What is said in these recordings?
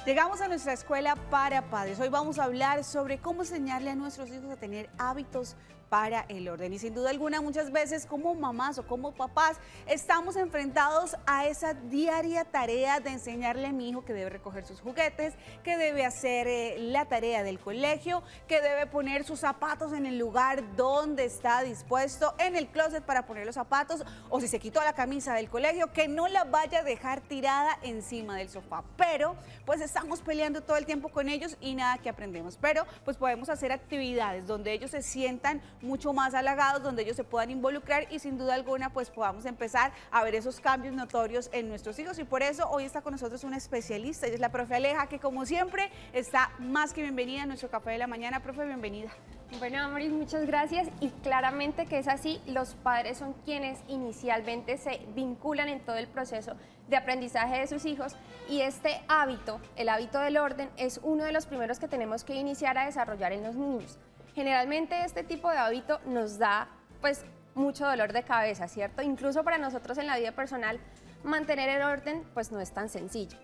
Llegamos a nuestra escuela para padres. Hoy vamos a hablar sobre cómo enseñarle a nuestros hijos a tener hábitos para el orden. Y sin duda alguna, muchas veces como mamás o como papás estamos enfrentados a esa diaria tarea de enseñarle a mi hijo que debe recoger sus juguetes, que debe hacer la tarea del colegio, que debe poner sus zapatos en el lugar donde está dispuesto, en el closet para poner los zapatos, o si se quitó la camisa del colegio, que no la vaya a dejar tirada encima del sofá. Pero pues estamos peleando todo el tiempo con ellos y nada que aprendemos. Pero pues podemos hacer actividades donde ellos se sientan mucho más halagados, donde ellos se puedan involucrar y sin duda alguna pues podamos empezar a ver esos cambios notorios en nuestros hijos. Y por eso hoy está con nosotros una especialista, ella es la profe Aleja, que como siempre está más que bienvenida a nuestro Café de la Mañana. Profe, bienvenida. Bueno, Amoris, muchas gracias, y claramente que es así. Los padres son quienes inicialmente se vinculan en todo el proceso de aprendizaje de sus hijos, y este hábito, el hábito del orden, es uno de los primeros que tenemos que iniciar a desarrollar en los niños. Generalmente este tipo de hábito nos da pues mucho dolor de cabeza, ¿cierto? Incluso para nosotros en la vida personal mantener el orden pues no es tan sencillo.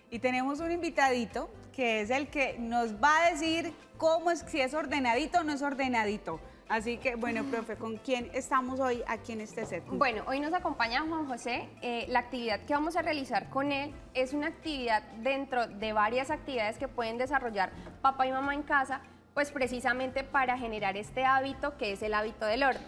Y tenemos un invitadito que es el que nos va a decir cómo es, si es ordenadito o no es ordenadito. Así que, bueno, profe, ¿con quién estamos hoy aquí en este set? Bueno, hoy nos acompaña Juan José. La actividad que vamos a realizar con él es una actividad dentro de varias actividades que pueden desarrollar papá y mamá en casa, pues precisamente para generar este hábito que es el hábito del orden.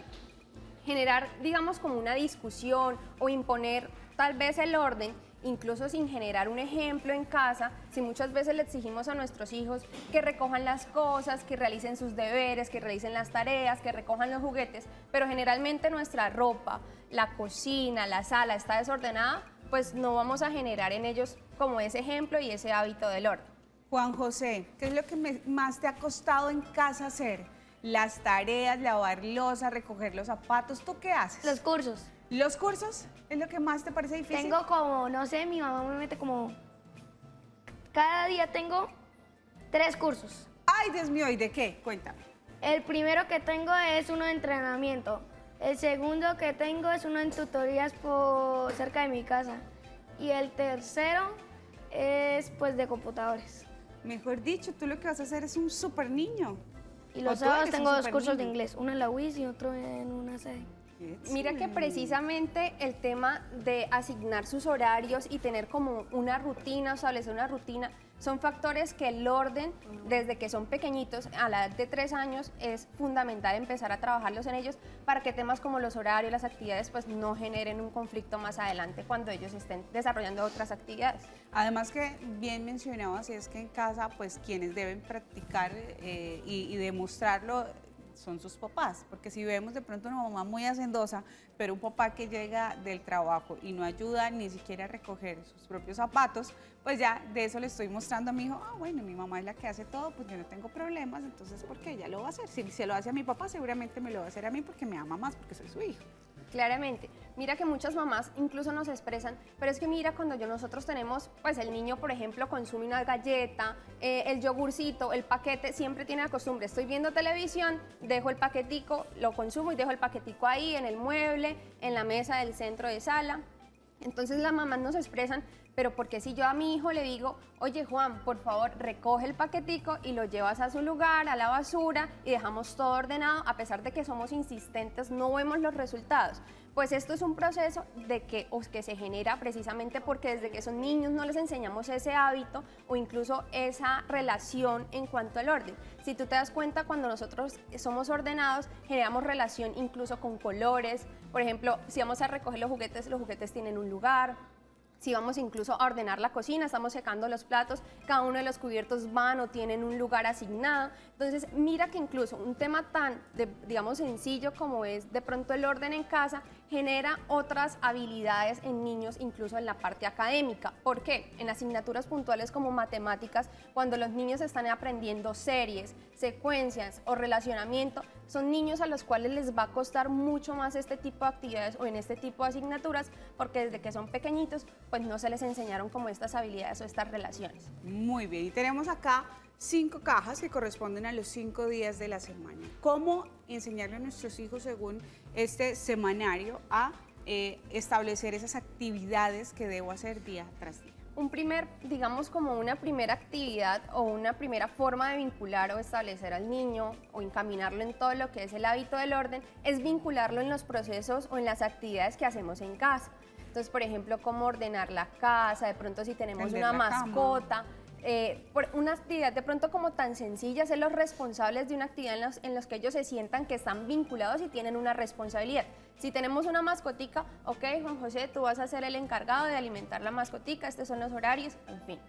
Generar, digamos, como una discusión o imponer tal vez el orden, incluso sin generar un ejemplo en casa, si muchas veces le exigimos a nuestros hijos que recojan las cosas, que realicen sus deberes, que realicen las tareas, que recojan los juguetes, pero generalmente nuestra ropa, la cocina, la sala está desordenada, pues no vamos a generar en ellos como ese ejemplo y ese hábito del orden. Juan José, ¿qué es lo que más te ha costado en casa hacer? Las tareas, lavar loza, recoger los zapatos, ¿tú qué haces? Los cursos. ¿Los cursos es lo que más te parece difícil? Tengo como, no sé, mi mamá me mete como... Cada día tengo 3 cursos. Ay, Dios mío, ¿y de qué? Cuéntame. El primero que tengo es uno de entrenamiento. El segundo que tengo es uno en tutorías por cerca de mi casa. Y el tercero es pues de computadores. Mejor dicho, tú lo que vas a hacer es un súper niño. Y los sábados tengo 2 cursos de inglés, uno en la UIS y otro en una sede. Mira que precisamente el tema de asignar sus horarios y tener como una rutina, establecer una rutina, son factores que el orden, desde que son pequeñitos, a la edad de 3 años, es fundamental empezar a trabajarlos en ellos para que temas como los horarios, las actividades, pues no generen un conflicto más adelante cuando ellos estén desarrollando otras actividades. Además que bien mencionabas, es que en casa, pues quienes deben practicar y demostrarlo son sus papás, porque si vemos de pronto una mamá muy hacendosa, pero un papá que llega del trabajo y no ayuda ni siquiera a recoger sus propios zapatos, pues ya de eso le estoy mostrando a mi hijo, bueno, mi mamá es la que hace todo, pues yo no tengo problemas, entonces ¿por qué ella lo va a hacer? Si se lo hace a mi papá, seguramente me lo va a hacer a mí porque me ama más, porque soy su hijo. Claramente, mira que muchas mamás incluso nos expresan, pero es que mira cuando nosotros tenemos, pues el niño por ejemplo consume una galleta, el yogurcito, el paquete, siempre tiene la costumbre, estoy viendo televisión, dejo el paquetico, lo consumo y dejo el paquetico ahí en el mueble, en la mesa del centro de sala. Entonces las mamás nos expresan, pero porque si yo a mi hijo le digo, oye Juan, por favor recoge el paquetico y lo llevas a su lugar, a la basura, y dejamos todo ordenado, a pesar de que somos insistentes, no vemos los resultados. Pues esto es un proceso que se genera precisamente porque desde que son niños no les enseñamos ese hábito o incluso esa relación en cuanto al orden. Si tú te das cuenta, cuando nosotros somos ordenados, generamos relación incluso con colores. Por ejemplo, si vamos a recoger los juguetes tienen un lugar. Si vamos incluso a ordenar la cocina, estamos secando los platos, cada uno de los cubiertos van o tienen un lugar asignado. Entonces, mira que incluso un tema tan, digamos, sencillo como es de pronto el orden en casa, genera otras habilidades en niños, incluso en la parte académica. ¿Por qué? En asignaturas puntuales como matemáticas, cuando los niños están aprendiendo series, secuencias o relacionamiento, son niños a los cuales les va a costar mucho más este tipo de actividades o en este tipo de asignaturas, porque desde que son pequeñitos, pues no se les enseñaron como estas habilidades o estas relaciones. Muy bien, y tenemos acá 5 cajas que corresponden a los 5 días de la semana. ¿Cómo enseñarle a nuestros hijos según este semanario a establecer esas actividades que debo hacer día tras día? digamos como una primera actividad o una primera forma de vincular o establecer al niño o encaminarlo en todo lo que es el hábito del orden, es vincularlo en los procesos o en las actividades que hacemos en casa. Entonces, por ejemplo, cómo ordenar la casa, de pronto si tenemos Tender una la cama. mascota, por una actividad de pronto como tan sencilla, ser los responsables de una actividad en los que ellos se sientan que están vinculados y tienen una responsabilidad. Si tenemos una mascotica, ok, Juan José, tú vas a ser el encargado de alimentar la mascotica, estos son los horarios, en fin.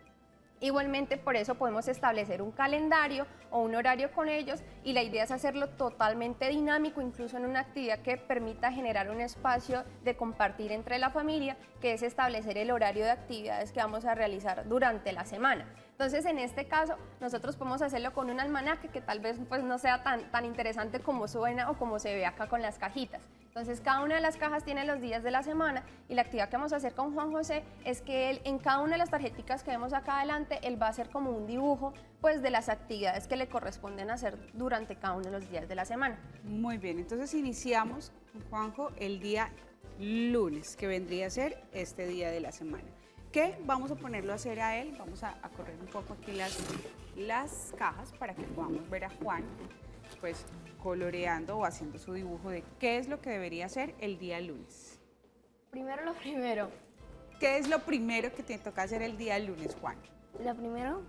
Igualmente, por eso podemos establecer un calendario o un horario con ellos y la idea es hacerlo totalmente dinámico, incluso en una actividad que permita generar un espacio de compartir entre la familia, que es establecer el horario de actividades que vamos a realizar durante la semana. Entonces, en este caso, nosotros podemos hacerlo con un almanaque que tal vez pues, no sea tan interesante como suena o como se ve acá con las cajitas. Entonces, cada una de las cajas tiene los días de la semana y la actividad que vamos a hacer con Juan José es que él, en cada una de las tarjeticas que vemos acá adelante, él va a hacer como un dibujo pues, de las actividades que le corresponden hacer durante cada uno de los días de la semana. Muy bien, entonces iniciamos, Juanjo, el día lunes, que vendría a ser este día de la semana. ¿Qué vamos a ponerlo a hacer a él? Vamos a correr un poco aquí las cajas para que podamos ver a Juan, pues coloreando o haciendo su dibujo de qué es lo que debería hacer el día lunes. Primero lo primero. ¿Qué es lo primero que te toca hacer el día lunes, Juan? Lo primero,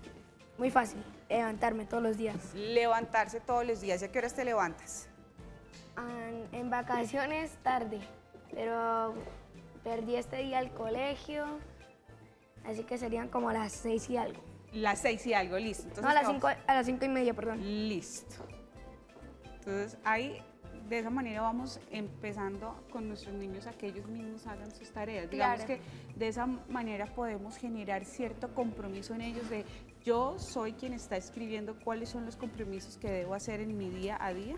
muy fácil, levantarme todos los días. Levantarse todos los días. ¿Y a qué horas te levantas? En vacaciones tarde, pero perdí este día al colegio, así que serían como a las 6 y algo. Las 6 y algo, listo. Entonces, No, a las 5:30, perdón. Listo. Entonces ahí, de esa manera vamos empezando con nuestros niños a que ellos mismos hagan sus tareas. Digamos Claro. que de esa manera podemos generar cierto compromiso en ellos de yo soy quien está escribiendo cuáles son los compromisos que debo hacer en mi día a día.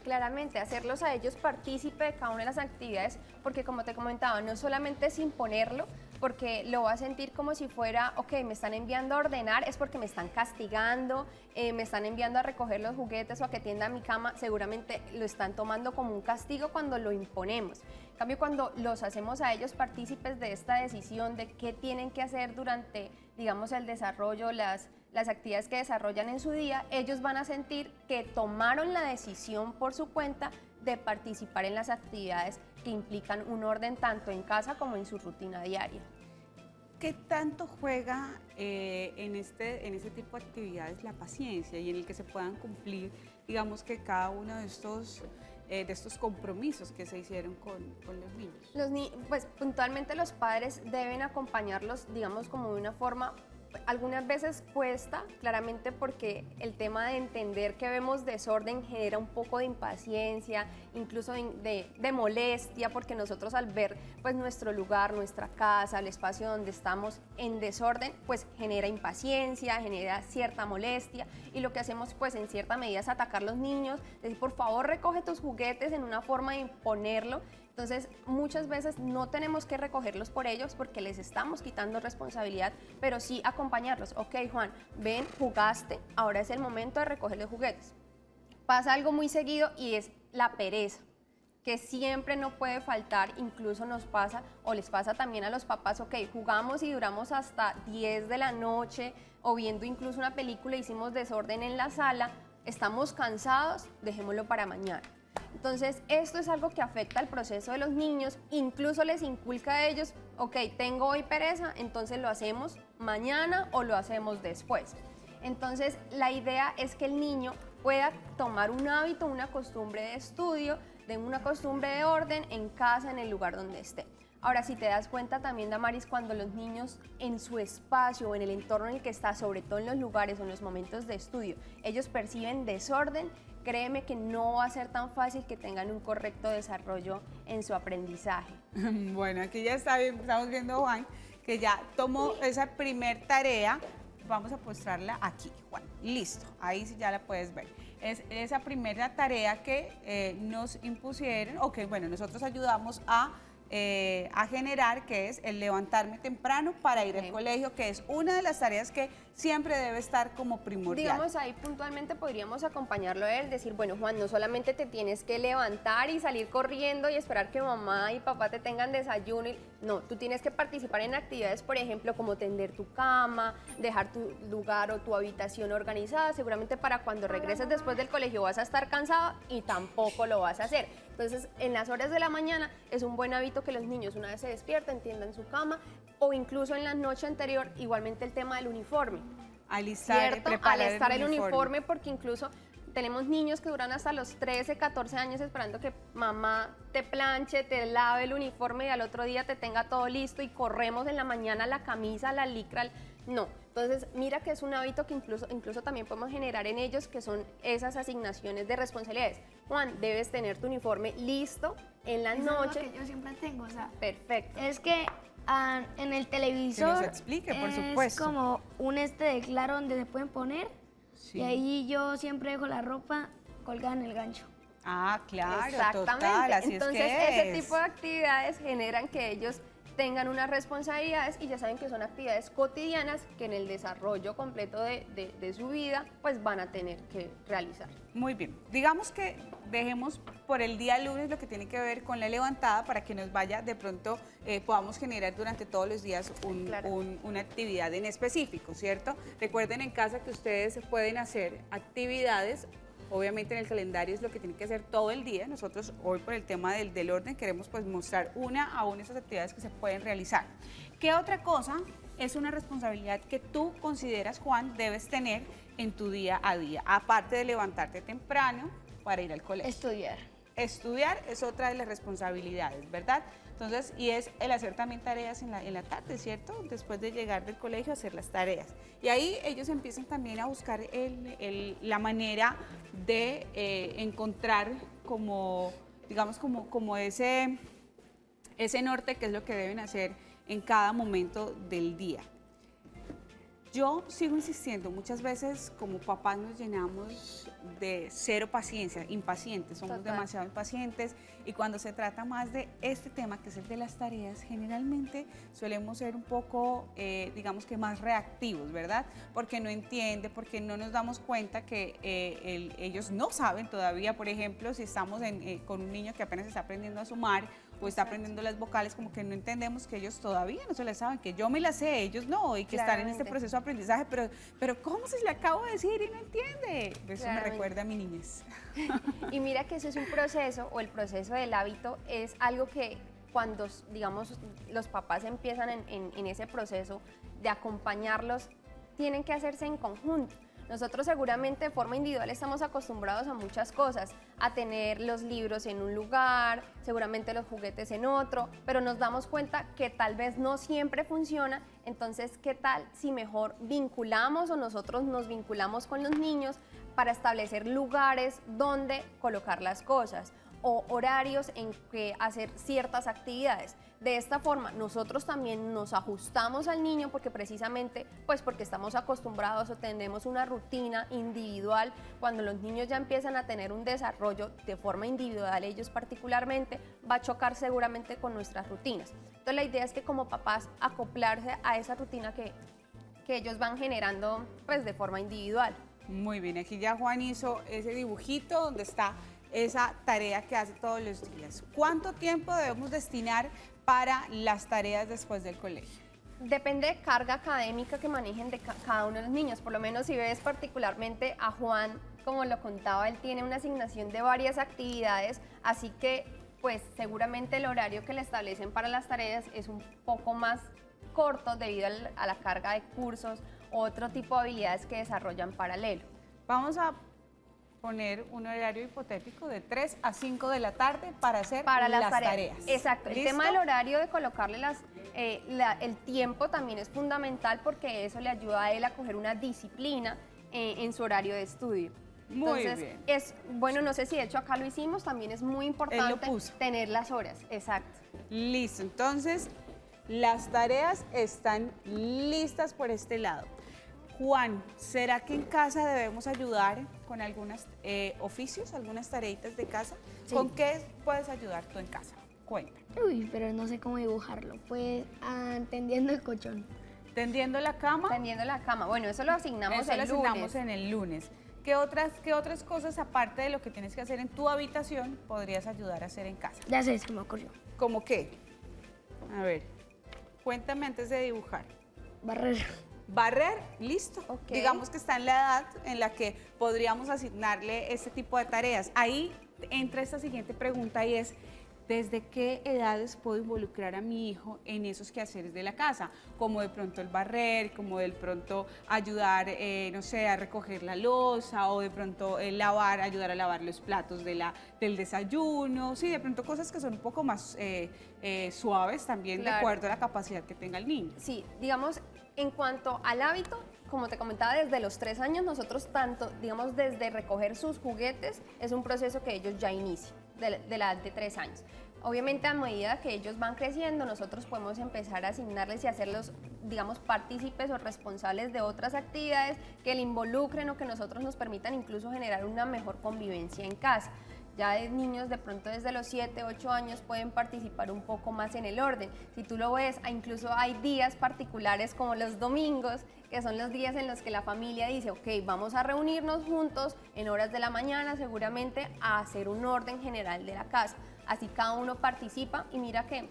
Claramente, hacerlos a ellos partícipe de cada una de las actividades, porque como te comentaba, no solamente es imponerlo, porque lo va a sentir como si fuera, ok, me están enviando a ordenar, es porque me están castigando, me están enviando a recoger los juguetes o a que tienda mi cama, seguramente lo están tomando como un castigo cuando lo imponemos. En cambio, cuando los hacemos a ellos partícipes de esta decisión de qué tienen que hacer durante, digamos, el desarrollo, las actividades que desarrollan en su día, ellos van a sentir que tomaron la decisión por su cuenta de participar en las actividades que implican un orden tanto en casa como en su rutina diaria. ¿Qué tanto juega en este tipo de actividades la paciencia y en el que se puedan cumplir, digamos que cada uno de estos compromisos que se hicieron con los niños? Pues puntualmente los padres deben acompañarlos, digamos, como de una forma. Algunas veces cuesta, claramente porque el tema de entender que vemos desorden genera un poco de impaciencia, incluso de molestia, porque nosotros al ver pues, nuestro lugar, nuestra casa, el espacio donde estamos en desorden, pues genera impaciencia, genera cierta molestia y lo que hacemos pues en cierta medida es atacar a los niños, decir por favor recoge tus juguetes en una forma de imponerlo. Entonces, muchas veces no tenemos que recogerlos por ellos porque les estamos quitando responsabilidad, pero sí acompañarlos. Ok, Juan, ven, jugaste, ahora es el momento de recoger los juguetes. Pasa algo muy seguido y es la pereza, que siempre no puede faltar, incluso nos pasa o les pasa también a los papás, ok, jugamos y duramos hasta 10 de la noche o viendo incluso una película, hicimos desorden en la sala, estamos cansados, dejémoslo para mañana. Entonces, esto es algo que afecta al proceso de los niños, incluso les inculca a ellos, ok, tengo hoy pereza, entonces lo hacemos mañana o lo hacemos después. Entonces, la idea es que el niño pueda tomar un hábito, una costumbre de estudio, de una costumbre de orden en casa, en el lugar donde esté. Ahora, si te das cuenta también, Damaris, cuando los niños en su espacio o en el entorno en el que está, sobre todo en los lugares o en los momentos de estudio, ellos perciben desorden, créeme que no va a ser tan fácil que tengan un correcto desarrollo en su aprendizaje. Bueno, aquí ya estamos viendo a Juan, que ya tomó esa primer tarea. Vamos a mostrarla aquí, Juan. Listo, ahí sí ya la puedes ver. Es esa primera tarea que nos impusieron, o que, bueno, nosotros ayudamos a a generar, que es el levantarme temprano para ir al Ok. colegio, que es una de las tareas que siempre debe estar como primordial. Digamos, ahí puntualmente podríamos acompañarlo a él, decir, bueno, Juan, no solamente te tienes que levantar y salir corriendo y esperar que mamá y papá te tengan desayuno, no, tú tienes que participar en actividades, por ejemplo, como tender tu cama, dejar tu lugar o tu habitación organizada, seguramente para cuando regreses después del colegio vas a estar cansado y tampoco lo vas a hacer. Entonces, en las horas de la mañana es un buen hábito que los niños una vez se despierten, tiendan su cama o incluso en la noche anterior, igualmente el tema del uniforme. Alistar, ¿Cierto? preparar Alistar el uniforme, porque incluso tenemos niños que duran hasta los 13, 14 años esperando que mamá te planche, te lave el uniforme y al otro día te tenga todo listo y corremos en la mañana la camisa, la licra. No, entonces mira que es un hábito que incluso también podemos generar en ellos, que son esas asignaciones de responsabilidades. Juan, debes tener tu uniforme listo en la Eso noche. es lo que yo siempre tengo, o sea, Perfecto. es que en el televisor nos explique, por es supuesto. como un de claro donde se pueden poner Sí. y ahí yo siempre dejo la ropa colgada en el gancho. Ah, claro, Exactamente. total, así Entonces, es que ese es. tipo de actividades generan que ellos tengan unas responsabilidades y ya saben que son actividades cotidianas que en el desarrollo completo de su vida pues van a tener que realizar. Muy bien, digamos que dejemos por el día lunes lo que tiene que ver con la levantada para que nos vaya de pronto, podamos generar durante todos los días Claro. una actividad en específico, ¿cierto? Recuerden en casa que ustedes pueden hacer actividades. Obviamente en el calendario es lo que tienen que hacer todo el día. Nosotros hoy por el tema del orden queremos pues mostrar una a una esas actividades que se pueden realizar. ¿Qué otra cosa es una responsabilidad que tú consideras, Juan, debes tener en tu día a día? Aparte de levantarte temprano para ir al colegio. Estudiar. Estudiar es otra de las responsabilidades, ¿verdad? Entonces, y es el hacer también tareas en la tarde, ¿cierto? Después de llegar del colegio, hacer las tareas. Y ahí ellos empiezan también a buscar la manera de encontrar como, digamos, como ese norte, que es lo que deben hacer en cada momento del día. Yo sigo insistiendo, muchas veces como papás nos llenamos de cero paciencia, impacientes, somos Total. demasiado impacientes y cuando se trata más de este tema, que es el de las tareas, generalmente solemos ser un poco, digamos que más reactivos, ¿verdad? Porque no entiende, porque no nos damos cuenta que ellos no saben todavía, por ejemplo, si estamos con un niño que apenas está aprendiendo a sumar o está aprendiendo las vocales, como que no entendemos que ellos todavía no se las saben, que yo me las sé, ellos no, y que están en este Claramente. proceso de aprendizaje, pero ¿cómo se le acabo de decir y no entiende? Eso me Claramente. recuerda a mi niñez. Y mira que eso es un proceso, o el proceso del hábito es algo que cuando, digamos, los papás empiezan en ese proceso de acompañarlos, tienen que hacerse en conjunto. Nosotros seguramente de forma individual estamos acostumbrados a muchas cosas, a tener los libros en un lugar, seguramente los juguetes en otro, pero nos damos cuenta que tal vez no siempre funciona. Entonces, ¿qué tal si mejor vinculamos o nosotros nos vinculamos con los niños para establecer lugares donde colocar las cosas o horarios en que hacer ciertas actividades? De esta forma nosotros también nos ajustamos al niño, porque precisamente pues porque estamos acostumbrados o tenemos una rutina individual. Cuando los niños ya empiezan a tener un desarrollo de forma individual, ellos particularmente, va a chocar seguramente con nuestras rutinas. Entonces la idea es que como papás acoplarse a esa rutina que ellos van generando pues de forma individual. Muy bien, aquí ya Juan hizo ese dibujito donde está esa tarea que hace todos los días. ¿Cuánto tiempo debemos destinar para las tareas después del colegio? Depende de carga académica que manejen de cada uno de los niños. Por lo menos si ves particularmente a Juan, como lo contaba, él tiene una asignación de varias actividades, así que pues seguramente el horario que le establecen para las tareas es un poco más corto debido a la carga de cursos o otro tipo de habilidades que desarrollan paralelo. Vamos a poner un horario hipotético de 3 a 5 de la tarde para hacer Las tareas. Exacto. El ¿Listo? tema del horario, de colocarle el tiempo también es fundamental, porque eso le ayuda a él a coger una disciplina en su horario de estudio. Muy Entonces, bien. es bueno, no sé si de hecho acá lo hicimos, también es muy importante puso. tener las horas. Exacto. Listo, entonces las tareas están listas por este lado. Juan, ¿será que en casa debemos ayudar con algunos oficios, algunas tareitas de casa? Sí. ¿Con qué puedes ayudar tú en casa? Cuenta. Uy, pero no sé cómo dibujarlo. Pues tendiendo el colchón. Tendiendo la cama. Tendiendo la cama. Bueno, eso lo asignamos Eso lo el asignamos lunes. en el lunes. ¿Qué otras cosas, aparte de lo que tienes que hacer en tu habitación, podrías ayudar a hacer en casa? Ya sé, se me ocurrió. ¿Cómo qué? A ver, cuéntame antes de dibujar. Barrer. Barrer, listo. Ok. Digamos que está en la edad en la que podríamos asignarle este tipo de tareas. Ahí entra esta siguiente pregunta y es, ¿desde qué edades puedo involucrar a mi hijo en esos quehaceres de la casa? Como de pronto el barrer, como de pronto ayudar, no sé, a recoger la loza o de pronto ayudar a lavar los platos del desayuno. Sí, de pronto cosas que son un poco más suaves también de Claro. acuerdo a la capacidad que tenga el niño. Sí, digamos, en cuanto al hábito, como te comentaba, desde los 3 años nosotros tanto, digamos, desde recoger sus juguetes, es un proceso que ellos ya inician, de la edad de 3 años. Obviamente, a medida que ellos van creciendo, nosotros podemos empezar a asignarles y hacerlos, digamos, partícipes o responsables de otras actividades que le involucren o que nosotros nos permitan incluso generar una mejor convivencia en casa. Ya de niños de pronto desde los 7, 8 años pueden participar un poco más en el orden. Si tú lo ves, incluso hay días particulares como los domingos, que son los días en los que la familia dice, ok, vamos a reunirnos juntos en horas de la mañana seguramente a hacer un orden general de la casa. Así cada uno participa y mira que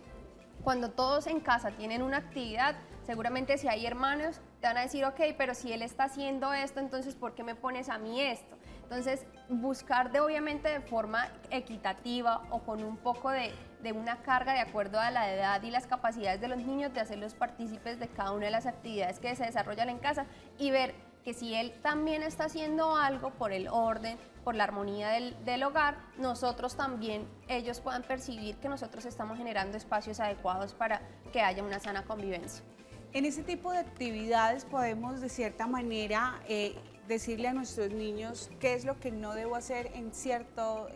cuando todos en casa tienen una actividad, seguramente si hay hermanos, te van a decir, ok, pero si él está haciendo esto, entonces ¿por qué me pones a mí esto? Entonces, buscar obviamente de forma equitativa o con un poco de una carga de acuerdo a la edad y las capacidades de los niños, de hacerlos partícipes de cada una de las actividades que se desarrollan en casa y ver que si él también está haciendo algo por el orden, por la armonía del hogar, nosotros también, ellos puedan percibir que nosotros estamos generando espacios adecuados para que haya una sana convivencia. En ese tipo de actividades podemos de cierta manera decirle a nuestros niños qué es lo que no debo hacer en cierto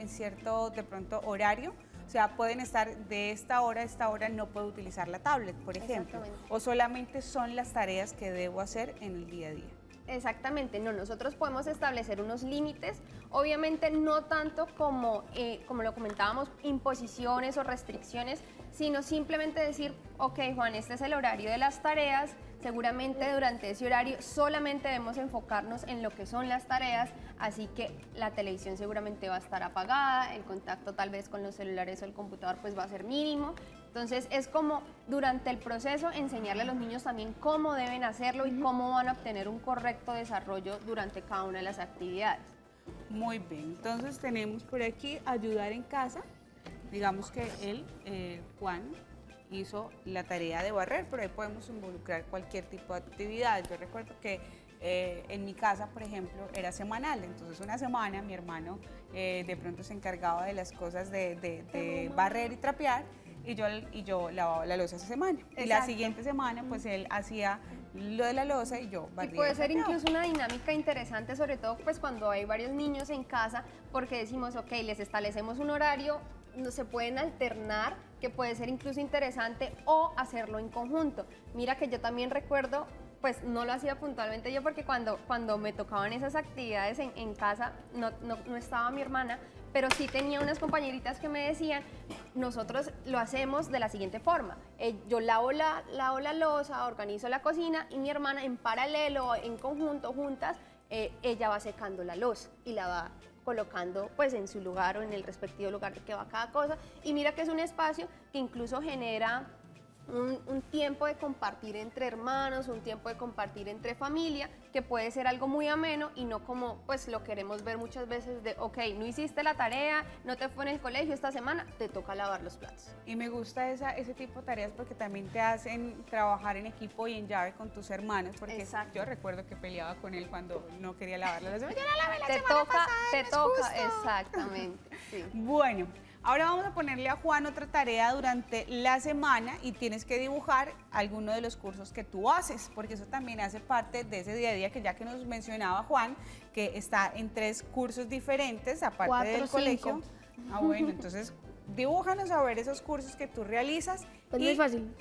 de pronto horario. O sea, pueden estar de esta hora a esta hora, no puedo utilizar la tablet, por ejemplo. Exactamente. O solamente son las tareas que debo hacer en el día a día. Exactamente, no, nosotros podemos establecer unos límites, obviamente no tanto como lo comentábamos, imposiciones o restricciones, sino simplemente decir, ok Juan, este es el horario de las tareas, seguramente durante ese horario solamente debemos enfocarnos en lo que son las tareas, así que la televisión seguramente va a estar apagada, el contacto tal vez con los celulares o el computador pues va a ser mínimo. Entonces es como durante el proceso enseñarle a los niños también cómo deben hacerlo y cómo van a obtener un correcto desarrollo durante cada una de las actividades. Muy bien, entonces tenemos por aquí ayudar en casa. Digamos que él, Juan, hizo la tarea de barrer, pero ahí podemos involucrar cualquier tipo de actividad. Yo recuerdo que en mi casa, por ejemplo, era semanal, entonces una semana mi hermano de pronto se encargaba de las cosas de barrer y trapear, y yo lavaba la loza esa semana. Y la Exacto. siguiente semana, pues él hacía lo de la loza y yo barría. Y puede y ser trapeaba. incluso una dinámica interesante, sobre todo pues cuando hay varios niños en casa, porque decimos, ok, les establecemos un horario, no se pueden alternar, que puede ser incluso interesante, o hacerlo en conjunto. Mira que yo también recuerdo, pues no lo hacía puntualmente yo, porque cuando me tocaban esas actividades en casa, no estaba mi hermana, pero sí tenía unas compañeritas que me decían, nosotros lo hacemos de la siguiente forma, yo lavo la loza, organizo la cocina, y mi hermana en paralelo, en conjunto, juntas, ella va secando la loza y la va colocando pues en su lugar o en el respectivo lugar que va cada cosa, y mira que es un espacio que incluso genera un tiempo de compartir entre hermanos, un tiempo de compartir entre familia, que puede ser algo muy ameno y no como pues lo queremos ver muchas veces de, ok, no hiciste la tarea, no te fue en el colegio esta semana, te toca lavar los platos. Y me gusta ese tipo de tareas porque también te hacen trabajar en equipo y en llave con tus hermanos, porque Exacto. yo recuerdo que peleaba con él cuando no quería lavar la loza. Te toca, exactamente, sí. Bueno, ahora vamos a ponerle a Juan otra tarea durante la semana y tienes que dibujar alguno de los cursos que tú haces, porque eso también hace parte de ese día a día que ya que nos mencionaba Juan, que está en 3 cursos diferentes, aparte 4, del 5. colegio. Ah, bueno, entonces dibújanos a ver esos cursos que tú realizas. Pues y, muy fácil,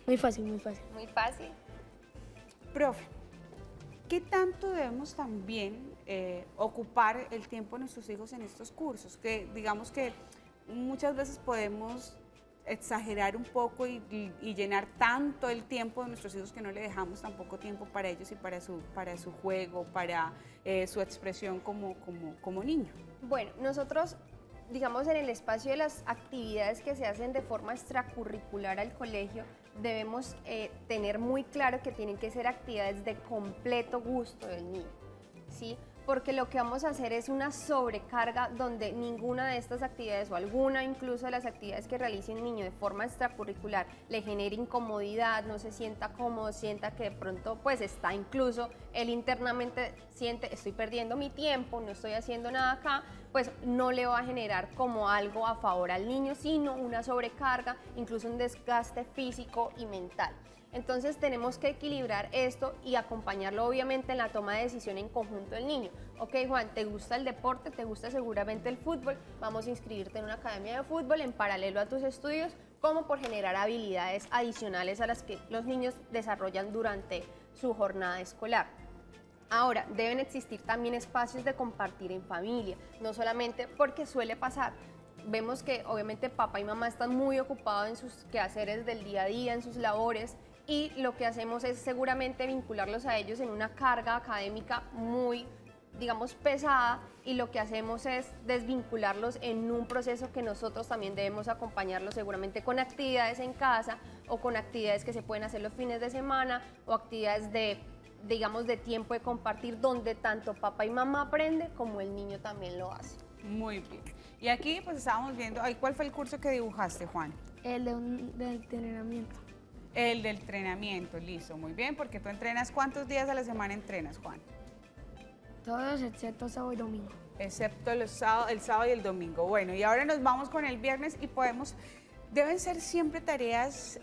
muy fácil, muy fácil. Muy fácil. profe, ¿qué tanto debemos también ocupar el tiempo de nuestros hijos en estos cursos? Que digamos que muchas veces podemos exagerar un poco y llenar tanto el tiempo de nuestros hijos que no le dejamos tampoco tiempo para ellos y para su juego, para su expresión como niño. Bueno, nosotros, digamos, en el espacio de las actividades que se hacen de forma extracurricular al colegio, debemos tener muy claro que tienen que ser actividades de completo gusto del niño, ¿sí? Porque lo que vamos a hacer es una sobrecarga donde ninguna de estas actividades o alguna incluso de las actividades que realice un niño de forma extracurricular le genere incomodidad, no se sienta cómodo, sienta que de pronto pues está incluso, él internamente siente estoy perdiendo mi tiempo, no estoy haciendo nada acá, pues no le va a generar como algo a favor al niño, sino una sobrecarga, incluso un desgaste físico y mental. Entonces tenemos que equilibrar esto y acompañarlo obviamente en la toma de decisión en conjunto del niño. Ok, Juan, ¿te gusta el deporte? ¿Te gusta seguramente el fútbol? Vamos a inscribirte en una academia de fútbol en paralelo a tus estudios, como por generar habilidades adicionales a las que los niños desarrollan durante su jornada escolar. Ahora, deben existir también espacios de compartir en familia, no solamente porque suele pasar. Vemos que obviamente papá y mamá están muy ocupados en sus quehaceres del día a día, en sus labores, y lo que hacemos es seguramente vincularlos a ellos en una carga académica muy, digamos, pesada, y lo que hacemos es desvincularlos en un proceso que nosotros también debemos acompañarlos seguramente con actividades en casa o con actividades que se pueden hacer los fines de semana o actividades de, digamos, de tiempo de compartir donde tanto papá y mamá aprende como el niño también lo hace. Muy bien. Y aquí pues estábamos viendo, ¿cuál fue el curso que dibujaste, Juan? El del entrenamiento. El del entrenamiento, listo, muy bien, porque tú entrenas, ¿cuántos días a la semana entrenas, Juan? Todos excepto sábado y domingo. Excepto el sábado y el domingo. Bueno, y ahora nos vamos con el viernes y deben ser siempre tareas,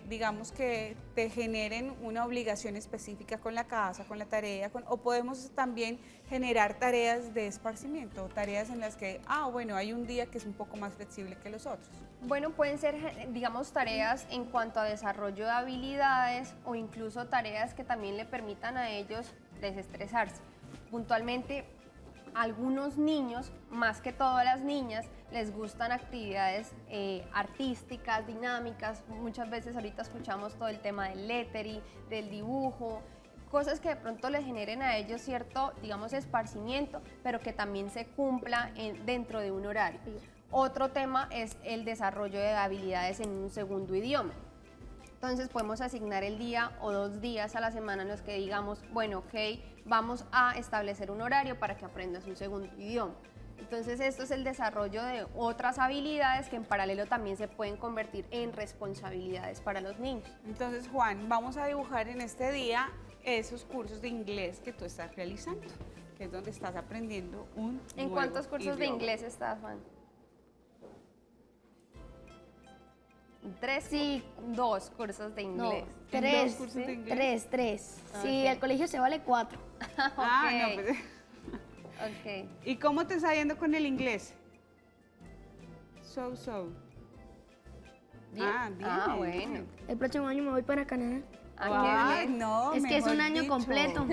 digamos, que te generen una obligación específica con la casa, con la tarea, o podemos también generar tareas de esparcimiento, tareas en las que, bueno, hay un día que es un poco más flexible que los otros. Bueno, pueden ser, digamos, tareas en cuanto a desarrollo de habilidades o incluso tareas que también le permitan a ellos desestresarse. Puntualmente, algunos niños, más que todas las niñas, les gustan actividades artísticas, dinámicas. Muchas veces ahorita escuchamos todo el tema del lettering, del dibujo, cosas que de pronto les generen a ellos cierto, digamos, esparcimiento, pero que también se cumpla dentro de un horario. Otro tema es el desarrollo de habilidades en un segundo idioma. Entonces podemos asignar el día o 2 días a la semana en los que digamos, bueno, ok, vamos a establecer un horario para que aprendas un segundo idioma. Entonces esto es el desarrollo de otras habilidades que en paralelo también se pueden convertir en responsabilidades para los niños. Entonces, Juan, vamos a dibujar en este día esos cursos de inglés que tú estás realizando, que es donde estás aprendiendo un ¿En nuevo cuántos cursos de idioma. inglés estás, Juan? 3, Sí. 2 cursos de No, inglés. ¿En 3. dos cursos de inglés? 3. Ok. Sí, el colegio se vale 4. No, pues, Ok. ¿y cómo te está yendo con el inglés? So. Bien. Bien. Bueno. El próximo año me voy para Canadá. Qué bien. No, Es que es un mejor año dicho. completo.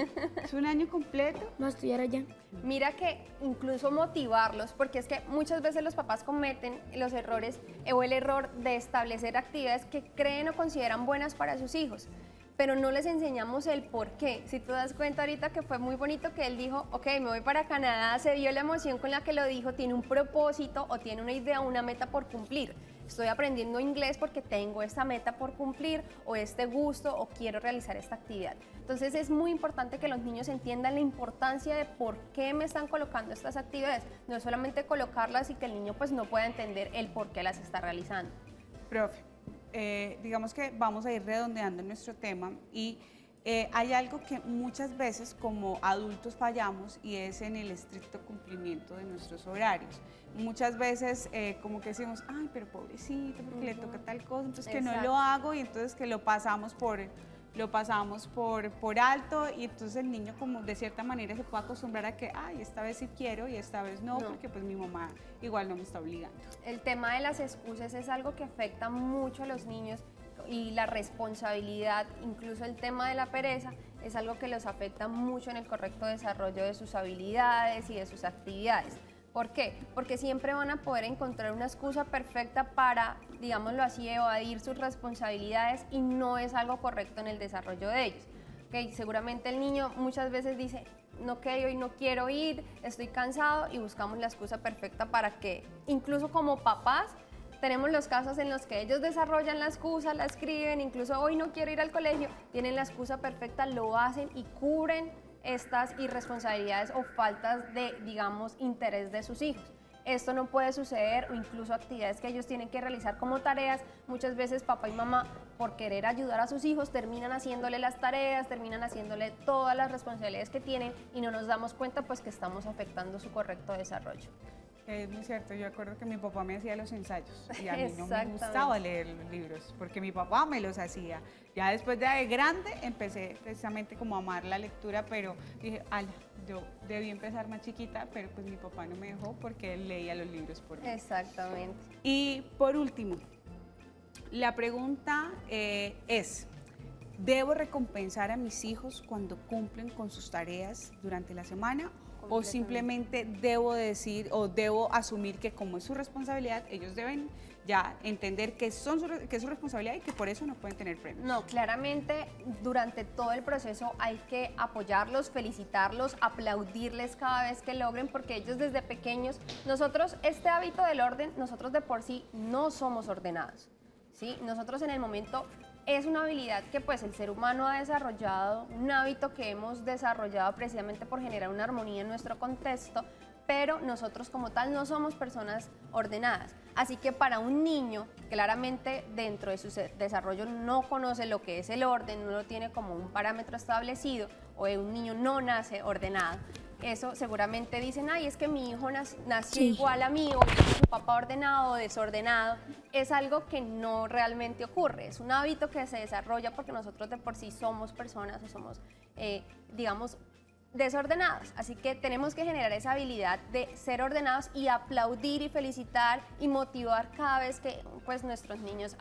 ¿Es un año completo? No a estudiar allá. Mira que incluso motivarlos, porque es que muchas veces los papás cometen los errores o el error de establecer actividades que creen o consideran buenas para sus hijos, pero no les enseñamos el por qué. Si tú das cuenta ahorita que fue muy bonito que él dijo, ok, me voy para Canadá, se vio la emoción con la que lo dijo, tiene un propósito o tiene una idea, una meta por cumplir. Estoy aprendiendo inglés porque tengo esta meta por cumplir o este gusto o quiero realizar esta actividad. Entonces es muy importante que los niños entiendan la importancia de por qué me están colocando estas actividades. No es solamente colocarlas y que el niño pues no pueda entender el por qué las está realizando. Profe, digamos que vamos a ir redondeando nuestro tema y hay algo que muchas veces como adultos fallamos y es en el estricto cumplimiento de nuestros horarios. Muchas veces como que decimos, ay, pero pobrecito, porque le toca tal cosa, entonces que no Exacto. lo hago y entonces que lo pasamos por alto y entonces el niño como de cierta manera se puede acostumbrar a que, ay, esta vez sí quiero y esta vez no, No. porque pues mi mamá igual no me está obligando. El tema de las excusas es algo que afecta mucho a los niños y la responsabilidad, incluso el tema de la pereza, es algo que los afecta mucho en el correcto desarrollo de sus habilidades y de sus actividades. ¿Por qué? Porque siempre van a poder encontrar una excusa perfecta para, digámoslo así, evadir sus responsabilidades y no es algo correcto en el desarrollo de ellos. ¿Okay? Seguramente el niño muchas veces dice, no, que hoy no quiero ir, estoy cansado y buscamos la excusa perfecta para que, incluso como papás, tenemos los casos en los que ellos desarrollan la excusa, la escriben, incluso hoy no quiero ir al colegio, tienen la excusa perfecta, lo hacen y cubren estas irresponsabilidades o faltas de, digamos, interés de sus hijos. Esto no puede suceder o incluso actividades que ellos tienen que realizar como tareas. Muchas veces papá y mamá, por querer ayudar a sus hijos, terminan haciéndole las tareas, terminan haciéndole todas las responsabilidades que tienen y no nos damos cuenta pues que estamos afectando su correcto desarrollo. Es muy cierto, yo acuerdo que mi papá me hacía los ensayos y a mí no me gustaba leer los libros porque mi papá me los hacía. Ya después de grande empecé precisamente como a amar la lectura, pero dije, ala, yo debí empezar más chiquita, pero pues mi papá no me dejó porque él leía los libros por mí. Exactamente. Y por último, la pregunta es, ¿debo recompensar a mis hijos cuando cumplen con sus tareas durante la semana? ¿O simplemente debo decir o debo asumir que como es su responsabilidad, ellos deben ya entender que es su responsabilidad y que por eso no pueden tener premios? No, claramente durante todo el proceso hay que apoyarlos, felicitarlos, aplaudirles cada vez que logren, porque ellos desde pequeños, nosotros este hábito del orden, nosotros de por sí no somos ordenados, ¿sí? Nosotros en el momento es una habilidad que pues el ser humano ha desarrollado, un hábito que hemos desarrollado precisamente por generar una armonía en nuestro contexto, pero nosotros como tal no somos personas ordenadas. Así que para un niño, claramente dentro de su desarrollo no conoce lo que es el orden, no lo tiene como un parámetro establecido, o un niño no nace ordenado. Eso seguramente dicen, ay, es que mi hijo nació igual a mí, o su papá ordenado o desordenado. Es algo que no realmente ocurre, es un hábito que se desarrolla porque nosotros de por sí somos personas o somos, digamos, desordenados. Así que tenemos que generar esa habilidad de ser ordenados y aplaudir y felicitar y motivar cada vez que pues, nuestros niños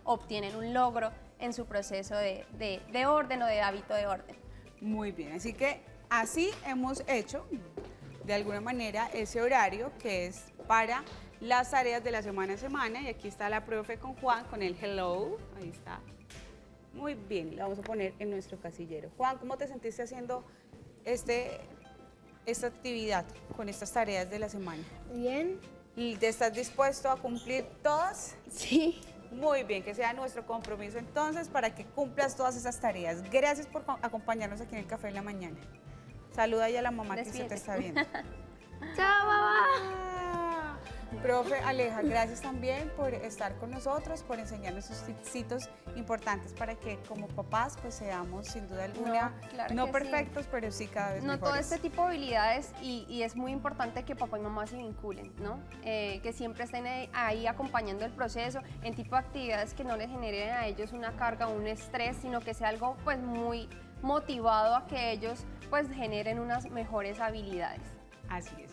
obtienen un logro en su proceso de orden o de hábito de orden. Muy bien, así que así hemos hecho de alguna manera ese horario que es para las tareas de la semana a semana, y aquí está la profe con Juan con el hello, ahí está. Muy bien, lo vamos a poner en nuestro casillero. Juan, ¿cómo te sentiste haciendo esta actividad con estas tareas de la semana? Bien. ¿Y te estás dispuesto a cumplir todas? Sí. Muy bien, que sea nuestro compromiso entonces para que cumplas todas esas tareas. Gracias por acompañarnos aquí en el Café en la Mañana. Saluda ya a la mamá que se te está viendo. Chao, mamá. Profe Aleja, gracias también por estar con nosotros, por enseñarnos esos tipsitos importantes para que como papás pues seamos sin duda alguna no perfectos, sí, pero sí cada vez mejores. Todo este tipo de habilidades y es muy importante que papá y mamá se vinculen, ¿no? Que siempre estén ahí acompañando el proceso en tipo de actividades que no les generen a ellos una carga, un estrés, sino que sea algo pues muy motivado a que ellos pues generen unas mejores habilidades. Así es.